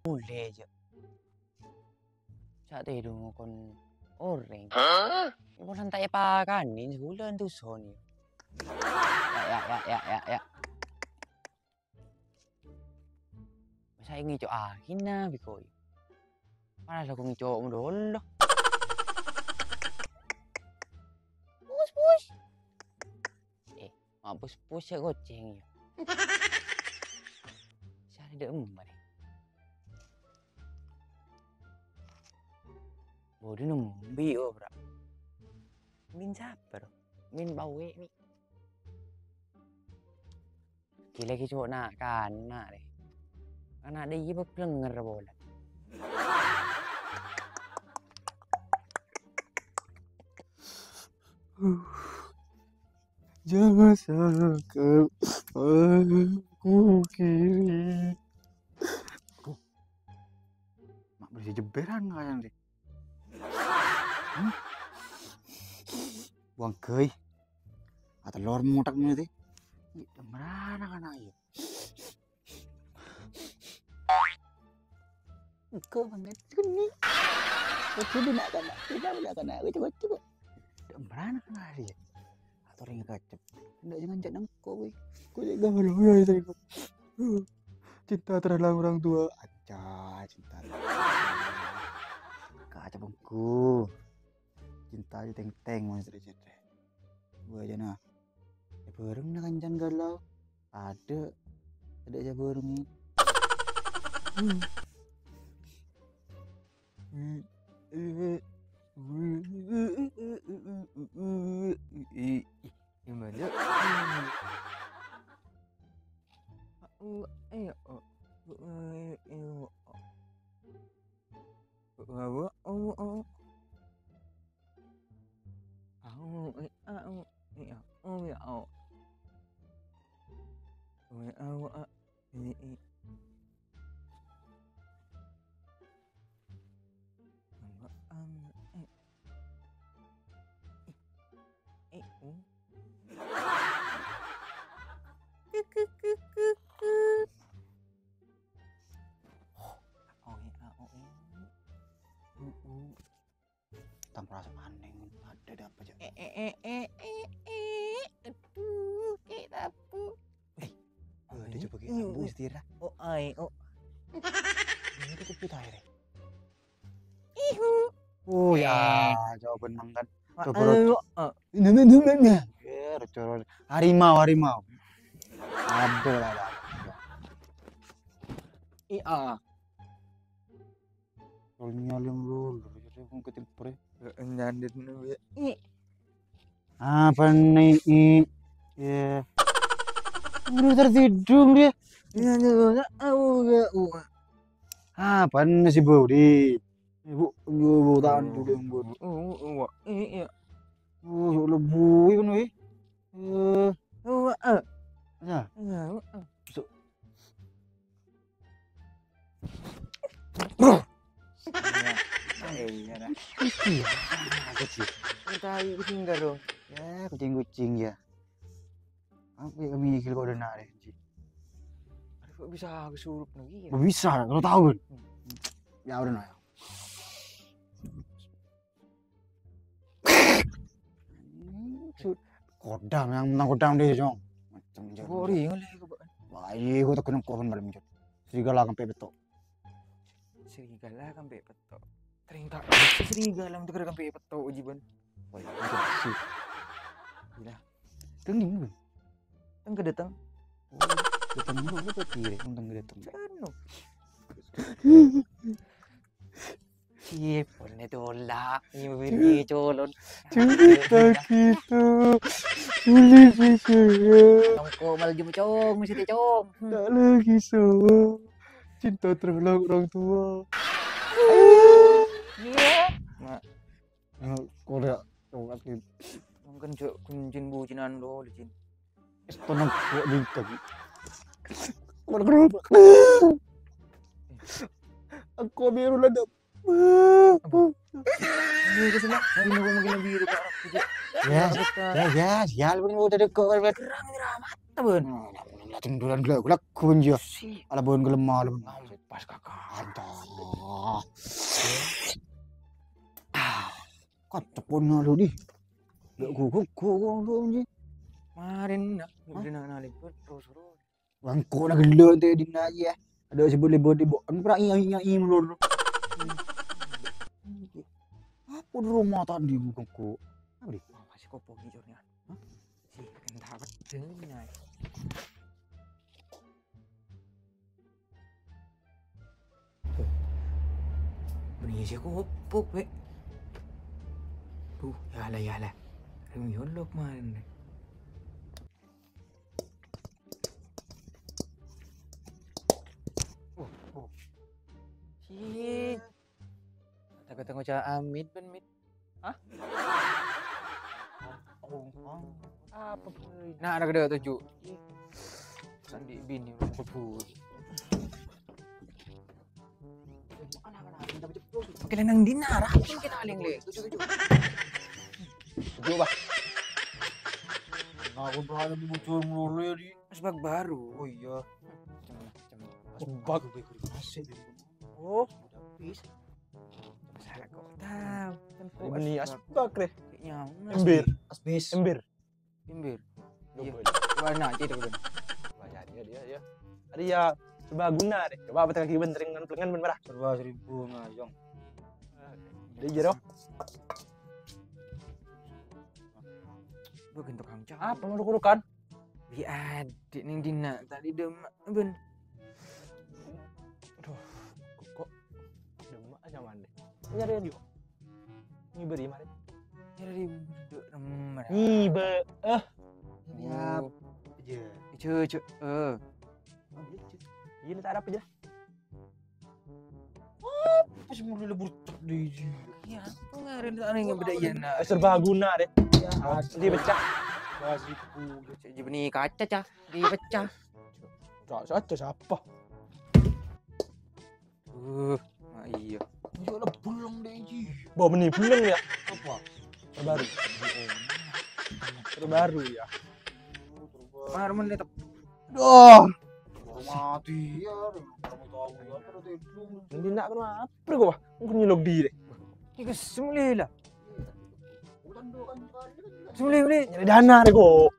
Boleh aja. Sa tidur kon orang. Ibu santai apa kan? Ini sebulan tuh Sony. Ya. Masa ingin cok hina bikoy. Mana aku ngicok mo dolo. Push. Push ya goceng ya. Saya ada ember. Bodoh nembi bro. Min siapa bro? Min bawe nih. Gila cowok nak kan nak deh. Karena ada ibu pelenger bola. Jangan sakit aku kiri. Mak bersih jeberan kayang deh. Buang kei. Atau lor mutak ni deh. Mana kan ayo. Kau banget sini. Kau nak kan? Tidak kan? Coba. Mana kan ayo. Orang yang kacep, tidak jangan jangan kau, kau jangan malu ya itu. Cinta terhadap orang tua, aja cinta. Kacep bangku, cinta aja teng mas cerita. Gua aja nah, bareng nak kancan galau, ada aja bareng gimana? Tanpa rasa aneh, ada apa aja? Aduh, kayak tapu. Ada coba kita bu istirahat. Ini kita kita air. Oh ya, jawab benang kan. Coba. Ini. Harimau. Ada lah. Nyalin dulu, jadi mau ketimpur ya. Nyandit dulu ya. Apa nih? Ya. Udah tertidur dia. Apa nih si Budi? Ibu tahan dulu yang Budi. Lebu kan weh. Ya. Bro. Kucing dong. Ya, kucing ya. Apa yang mikir kau udah narik sih? Kok bisa kesurup lagi ya? Bisa, kalau tahu kan? Ya udah nah. Kodam yang menang kodam deh, Jong. Macam jago. Gori ngoleh kau bukan? Baik, kau tak kena korban malam itu. Serigala sampai betok. Serigala sampai betok. Ternyata serigala untuk sampai betok ujiban. Wah, itu sih. Gila. Tenging kan? Tengke datang. Datang dulu apa kiri? Tengah datang. Sano. Iya, boleh tolak. Ini beri colon. Cerita kita sulit saya. Nongko malah jumpa cong, mesti cong. Tak lagi sama. Cinta terhadap orang tua. Iya. Korea coklat gitu. Mungkin kuncin bucinan lo licin. Tenang kok di kaki. Mana kenapa? Aku biru lada. Ini ke sana. Ini mau mungkin biru ke arah Ya, sial bener udah dekat. Terang ramat. Ben. Latin dulan gelak kun je. Si. Ala bon gelemah lu. Pas kakak. Antah. Kocok pun lu di. Dek guguk lu je. Kemarin nak nalin terus. Bangko nak gelak tu dina je. Ada sebelum body bo. An pernah yang lu. Apa di rumah tadi guguk? Apa di? Masih kopo hijaunya. Si entah betul. Bunyi si kopo be. Tuh, ya lah. Remion lo kemarin. Si. Kata ngocah amit ben mit. Hah? Apa boy? Nah, ada kedua tujuh. Sandi bini berburu. Pakai lenang dinar, apa yang kita aling le? Tujuh. Tujuh bah. Aku berada di bocor mulu di. Asbak baru. Oh iya. Asbak. Oh, udah habis. Masalah kau tahu. Kan kau Ini asbak deh. kayaknya. Asbes. Ember. Bimbir. Iya. Double. Warna aja itu kan. Banyak dia. Ada ya serbaguna deh. Coba apa kaki bentering dengan pelengan ben merah. Serba 1000 ngajong. Dia jero. Gua gentok kang cang. Apa mau kurukan? Bi adik ning dina tadi demak ben. Aduh, kok demak aja mande. Nyari dia. Ini beri mari. Jadi remah. Ibe. Siap. Aja. Cucu. Ini tak ada apa je. Pas mau lebur di. Ya, aku ngarin tak ada yang beda iya nak. Serbaguna deh. Ya, Dia pecah. Basiku. Jadi benih kaca cah, dia pecah. Saja siapa? Iya. Jual bulung deh ji. Bawa benih belum ya? Apa? Terbaru. Terbaru ya. Kemarin men tetap. Duh. Mati ya. Kamu tahu ya pada itu. Hindi nak kenapa gua? Aku nyelok di deh. Iku semuli lah. Bukan doan kali. Semuli. Nyari dana deh gua.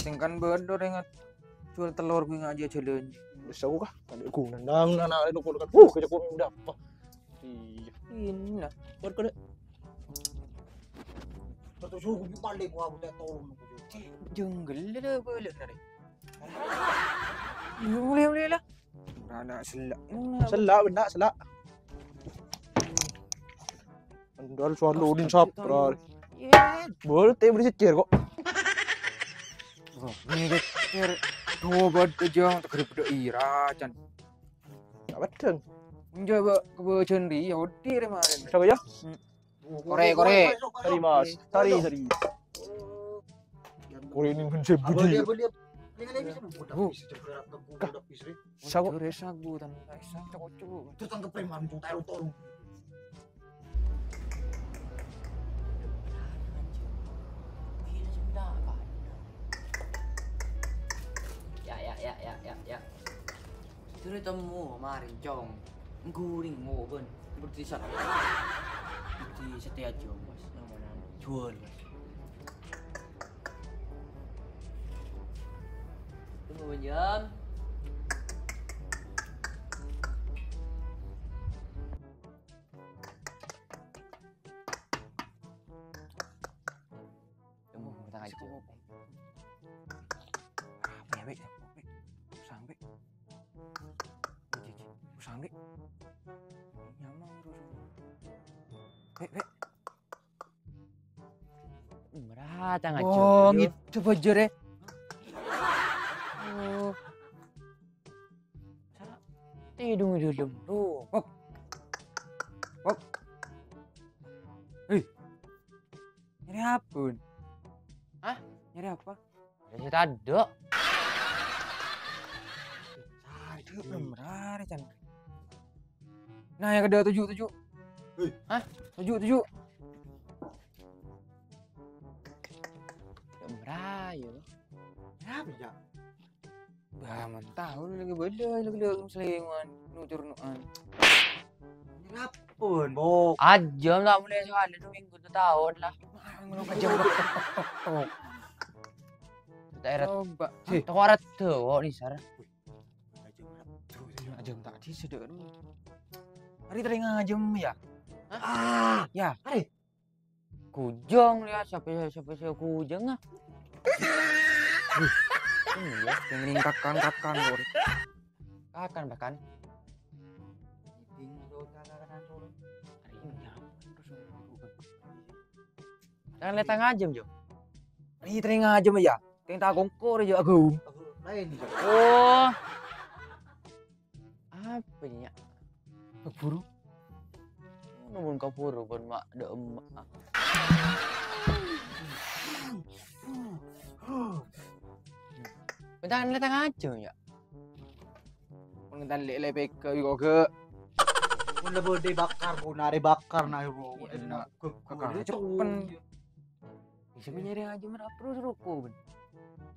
Tingkan bedor ingat jual telur gue ngaji challenge. Bisa gua kah? Tadi aku nendang anak itu kan. Kerja gua udah apa? Iya. Ini nak. Buat kau deh. Satu suku balik gua buat tolong. Jungle dah boleh nari. Boleh lah. Rada selak. Selak benda selak. Andal suara udin sapra. Ya. Boleh teh beri secir kok. Ni geter. Dua god aja tak kena pada ira can. Tak betul. Mencoba kebacan dia odi kemarin. Siapa ya? Kore. Sari mas. Sari. Kore ini mencet budi. Siapa? Sagu tan isang cocok. Tertangkap preman tuh taruh. Ya. Itu temu kemarin cong. Guring mau ben. Seperti sana. Seperti setia cong bos. Yang mana? Jual bos. Tunggu benjam. Tunggu kita ngaji. Ya baik. Sampai. Sampai. Nyamang terus. Baik. Merata ngaji. Oh, gitu bojor ya. Oh. Tidung tuh. Wop. Hei. Nyari apa? Hah? Nyari apa? Ada tado. Itu belum berani can. Nah yang kedua 7. Hah? 7. Ayo. Apa ya? Bah, mentah lagi beda selingan, nucur-nuan. Nyerapun, Bok. Ajam tak boleh soalnya 2 minggu tu tahun lah. Ajam. Daerah Coba. tak warat tu, ni sar. Ajam tak di sedek dulu. Hari teringat ajam ya. Ah, Ya. hari. Kujang lihat siapa kujang ah. Iya, pengen kakang bor. Kakan bahkan. Jangan lihat tengah jam jo. Hari teringat ajam ya. Teng tak kongkor aja aku. Lain nih. Oh. Apa ni ya? Keburu. Namun kapur pun mak ada emak. Bentar lihat tengah jam ya. Pengentan lele peke juga ke. Mun lebo bakar, nari bakar na bro. Enak. Kakak Kakak cepen. Bisa menyari aja merah terus rokok ben.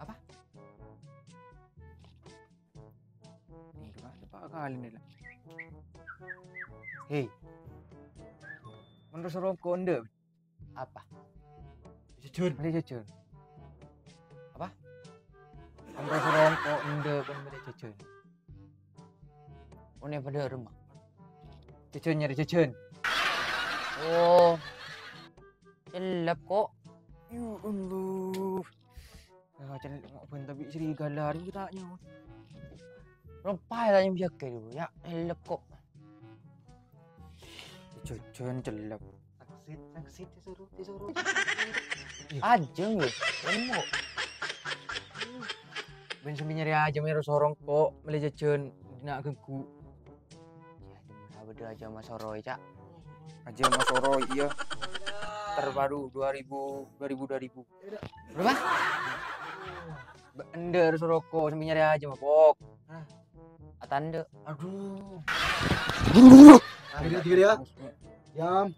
Apa? Nih ada pak kali nih lah. Hei. Menurut rokok anda. Apa? Jujur. Beli jajan. Apa? Menurut rokok anda pun beli jajan. Oh, ni pada rumah. Jajan nyari jajan. Oh. Celap kok. Ya Allah. Nah, cari ngapain tapi serigala ni kita tanya. Lepas tanya biasa dulu ya. Celap kok. Jajan celap. Taksit disuruh. Ajeng ya. Remuk. Ben sambil nyari aja merah sorong kok beli jajan nak gengku. Ya, beda aja Mas Soroy, Cak. Aja Mas Oro iya. Terbaru 2000. Berapa? Anda harus rokok sambil nyari aja mabok. Atanda. Aduh. Tiga dia. Jam.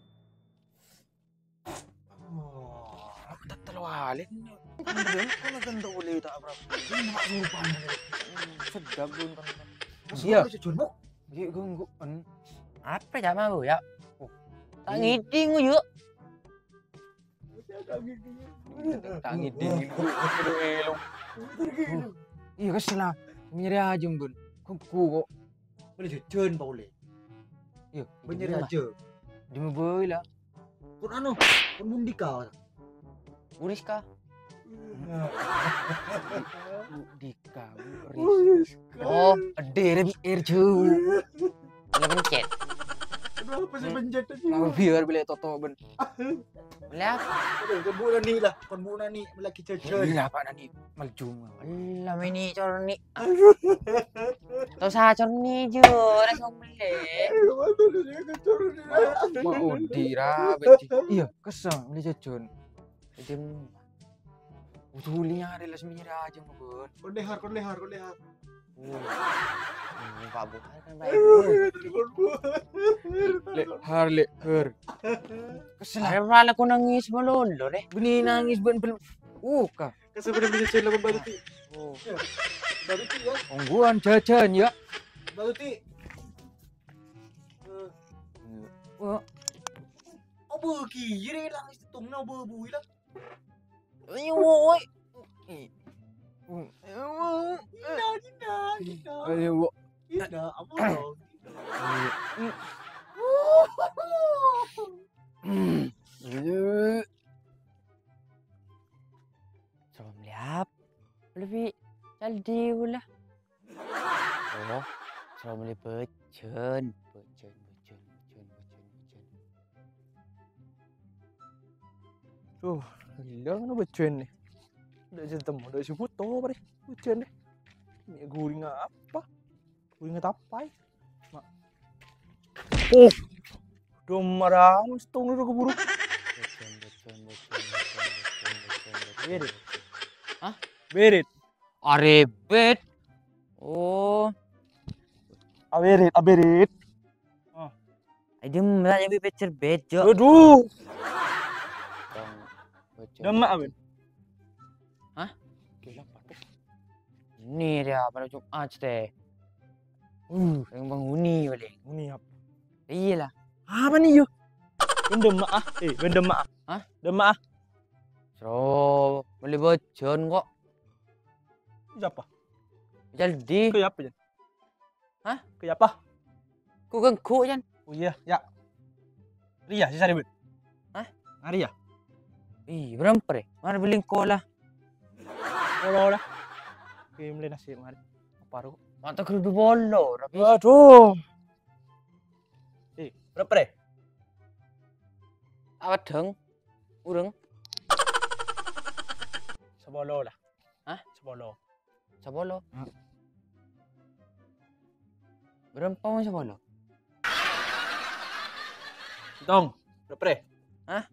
Aku tak terwalik. Kalau kan tak boleh tak berapa. Ini nak lupa. Sedap belum kan. Iya. Jujur, Iya ganggu. Apa ya mau ya? Tak ngiding yuk. Tak ngiding. Iya kesel lah. Nyari aja bun. Kuku kok. boleh jajan boleh. Iya. Bener aja. Di mobil lah. Pun anu, pun mundika. Buriska. Dika. Oh, Ada air jauh. boleh pencet. Kenapa sih penjat tadi? Mau biar beli toto ben. Boleh apa? Kan bulan ni lah, kan bulan ni melaki jajan. Gila pak nani maljum. Alah ini corni. Tahu saya corni je, rasa boleh. Mau dirabet. Iya, kesang beli jajan. Jam Utulinya ada lah semuanya aja bun. Kon lehar. Pak Buhar kan baik. Leher. Kesel. Saya aku nangis melulu deh. Beni nangis ben belum. Kah. Kasih pada beli jajan lawan baru ti. Oh. Baru ti ya, Ongguan jajan ya. baru ti. Wah, Apa kiri lang itung na bubui lang. Ayo woi. ayo. Ina, apa? Salam liap. Lebih jadi pula. Oh, salam liap becen. Tuh, gila kan becen nih. Udah jetemu, udah si foto apa deh? Becen deh. Ini guring apa? Guring tapai. Oh, udah marah, setong udah keburu. Becen. Berit. Hah? Berit. Arebet. Oh, Aberit. dia mulanya becen bejo. Aduh, Becen. demak ben. Gila apa? Ini dia pada Jumat teh. Yang penghuni balik. Ini apa? Iyalah. Apa nih yo? Benda mak ah. Benda mak ah. Hah? Demak ah. So, beli bocon kok. Siapa? Jadi, Ke apa Jan? Hah? Ke apa? ku gengku kan. Oh iya, ya. Ria sisa ribet. Hah? Ria. Ih, berapa deh? Mana beli kau lah. Olah. Kim le nasi mari. Apa ru? Mata kerudu bolo. Tapi Aduh. Berapa deh? apa deng? Ureng. Sebolo lah. Hah? Sebolo. Sabolo. Hah? Berapa mau sabolo? Dong. Berapa deh? Hah?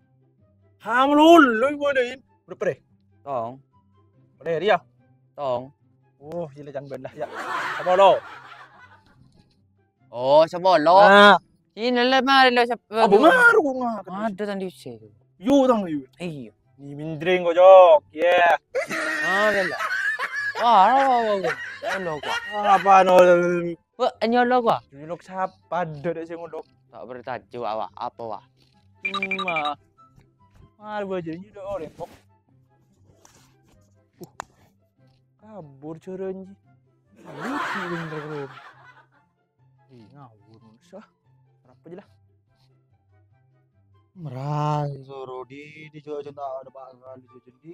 Hamlul, lu bodohin. Berapa deh? Tong, Boleh Ria. tong. Oh, gila jangan ben lah ya. Sebolo. Oh, sabolo. Nah, Ini lah mari lah sabolo. apa maru ngah. Ada tadi sih. Yu tang yu. Iya. Ni mindring ko jok. Yeah. Ada lah. Wah, lo gua. Apa no? Wah, anyolo gua. Julok siapa ada sing ngolok. Tak bertajuk awak apa wah? Ma. Mar baju ni dah orang kok. Kabur curan ji. Lucu bener bro. Ih, ngawur sah. Berapa je lah. Merah suruh di Jawa tak ada bakal di Jawa di.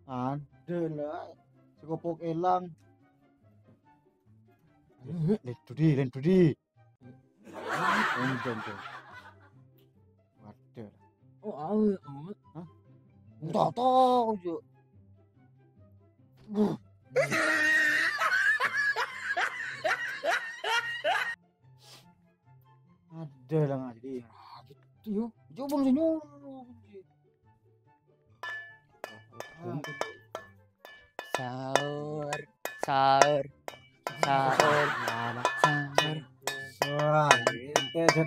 Ada lah. Sekopok elang. Len tu di. Jom. Ada. Hah? Tak tahu je. Ada lah nggak jadi. Gitu yo. Coba senyum. Sahur, sahur, sahur, sahur. Wah, gitu aja.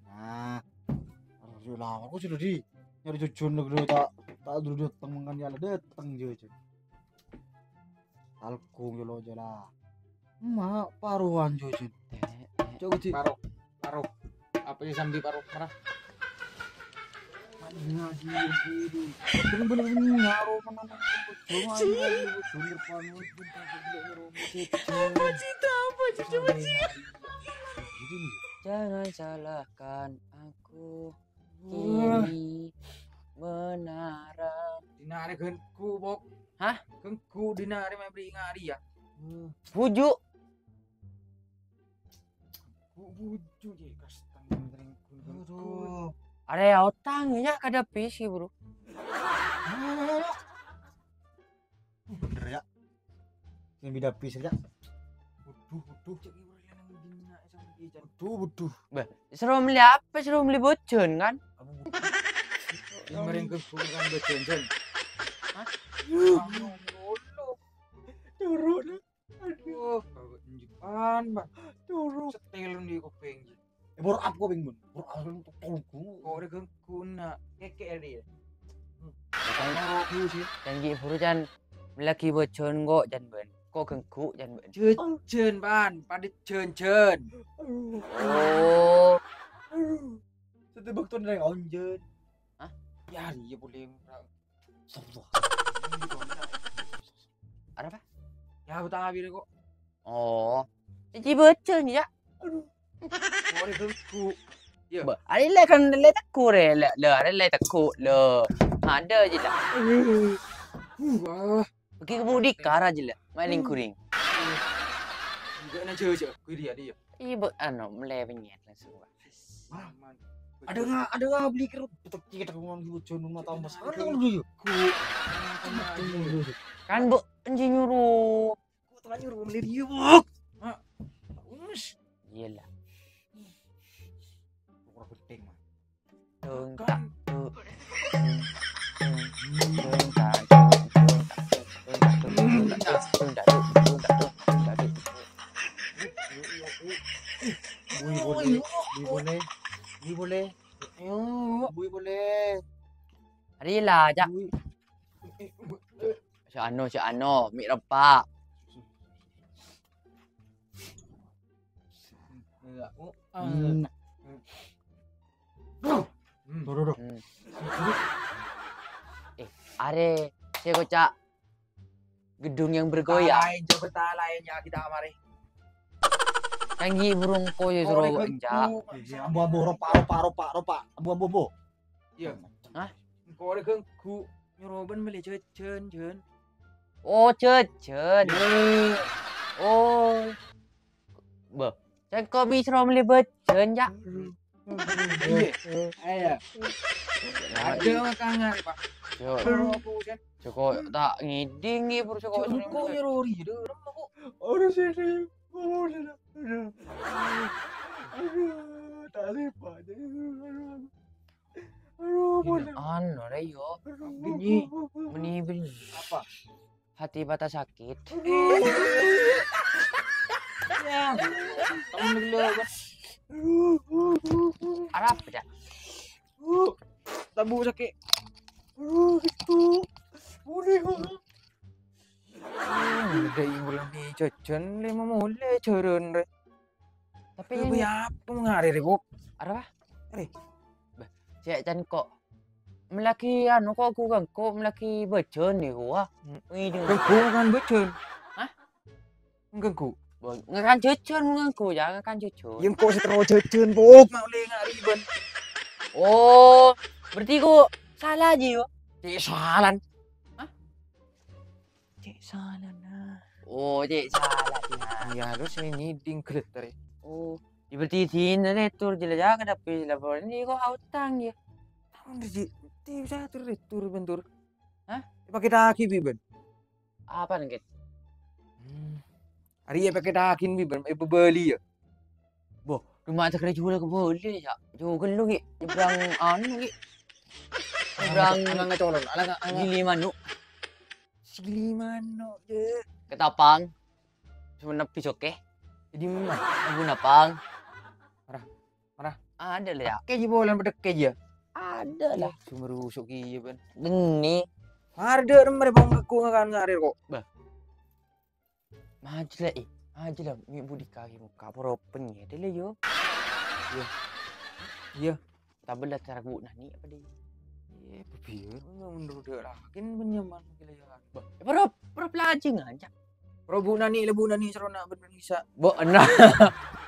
Nah, harus lama aku sudah di nyari cucun dulu tak dulu datang mengan ya datang je. Talkung yo aja lah. Mak paruan cucun. Coba di Paruh. Apa sih sambil paruh merah? ngaji dulu. Bener-bener ngaruh mana Jangan salahkan aku ini menara. Dinari genku bok. Hah? Genku dinari main beri ngari ya. Bujuk. Buju je kastang Aduh. Ada otangnya kada pisi bro. Bener ya. Yang bidapi saja. Buduh. Cek ibu yang dina sama ijan. Buduh. Bah, seru beli apa? Seru beli bocon kan? Yang mering genku kan becenjen. Turun. Aduh, kau injikan bang. Turun. Setel di kuping. Bor up kau bingung. Bor up untuk tolku. Kau ada genku nak keke dia. Janji buru jan laki bocon kok jan ben. Kok kengku jan ben. Chen ban, pada chen. Oh, Setebak tu dari onjen. Ya dia boleh. ada apa? Ya hutang habis kok. Oh, janji bocon ya. Kau ada genku. Ba, ada kan le takku le ada le takku le. Ada je lah. Wah, Pergi ke budi kara je lah. Main kuring. juga nak je. Kui dia. Ibu anu mele penyet langsung. Ada nggak beli kerut? Kita ngomong bocon rumah tamu besar kan dulu. Kan bu enji nyuruh. Kau telah nyuruh beli dia bok. Iyalah. Orang penting mah. Tung tak Kan tu. Ini boleh. Ayo. Bui boleh. Hari lah, jak. Bui. Si Ano, mie repak. Hmm. Dodo. Hmm. Are, saya kocak gedung yang bergoyang. Lain jabatan lainnya kita mari. Canggih burung koyo suruh enjak. Abu-abu ropa. Abu-abu. Iya. Hah? Kau ada ku nyuruban beli jen. Oh, cecen. Oh. Bơ. Saya kau bisa beli becen, jak. Iya. Ada makangan Pak. Coko tak ngiding ni bro coko. Kau nyuruh dia. Orang sini. Aduh, tak lepas. Ano dah yo. Bunyi. Bunyi. Apa? Hati bata sakit. Ya. Kamu gila kan? Arab dah. Tabu sakit. Udah yang belum dijajan 5 mulai jaran re. Tapi Tapi ini apa ngari re kok? Arab. Are. Cek can kok melaki anu kok aku kan kok melaki becen ni gua. Ngiding. Ganggu kan becen. Hah? Ganggu. Ngakan cecen ngaku jangan kan cecen. Yang kok setero jajan bok mau le ngari ben. Oh, berarti kok salah aja yo. Cek salan. Hah? Cek salan nah. Oh, cek salah dia. Ya harus ini ding kret re. Oh, berarti sini nih tur jelajah ke tapi lapor ini kok utang ya. Tahun di bisa tur bentur. Hah? Pakai daki biben. Apa nih? Hari ya pakai dakin biben, beli ya. Rumah tak kena jual ke boleh ya. Jual lu ki. Nyebrang anu ki. Nyebrang Enggak colon, ala gili manuk. Sili mano je. Ketapang. Cuma nepi oke. Jadi mana? Abu napang. Marah. Ada lah ya. Keji bolan bedek keji ya. Ada lah. Sumber rusuk iya ben. Geni. Ada remare bang aku ngakan ngarir kok. Maju lah Maju lah. Mi budi kaki muka. Poropen ya. Dia lah yo. Iya. Tak belah cara guna ni apa dia. Iya, berbiar. Menurut dia lah. Kan benyaman gila ya. Perop lajeng aja. Robu nani lebu nani serona bener bisa. Benar.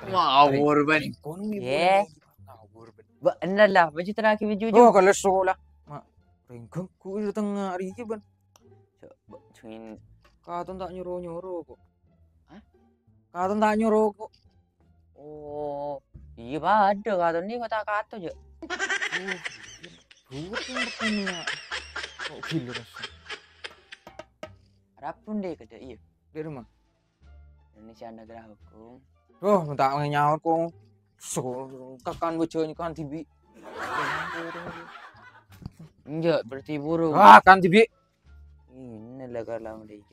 Ngawur ben. Ekonomi. Yeah. Ngawur ben. Benar lah. Baju terakhir baju Oh, kalau sekolah. Mak, renggang ku di tengah hari ben. Cungin. Katon tak nyuruh kok. Hah? Katon tak nyuruh kok. Oh. Iya bah ada kata ni kata je. Buat yang bertanya. Kok gila rasanya. Rapun deh kata iya. Di rumah. Indonesia negara hukum. Oh, minta nyawa kok. So, kakan bocahnya kan TV. Enggak, berarti burung. Ah, kan TV. Ini lah kalau dia.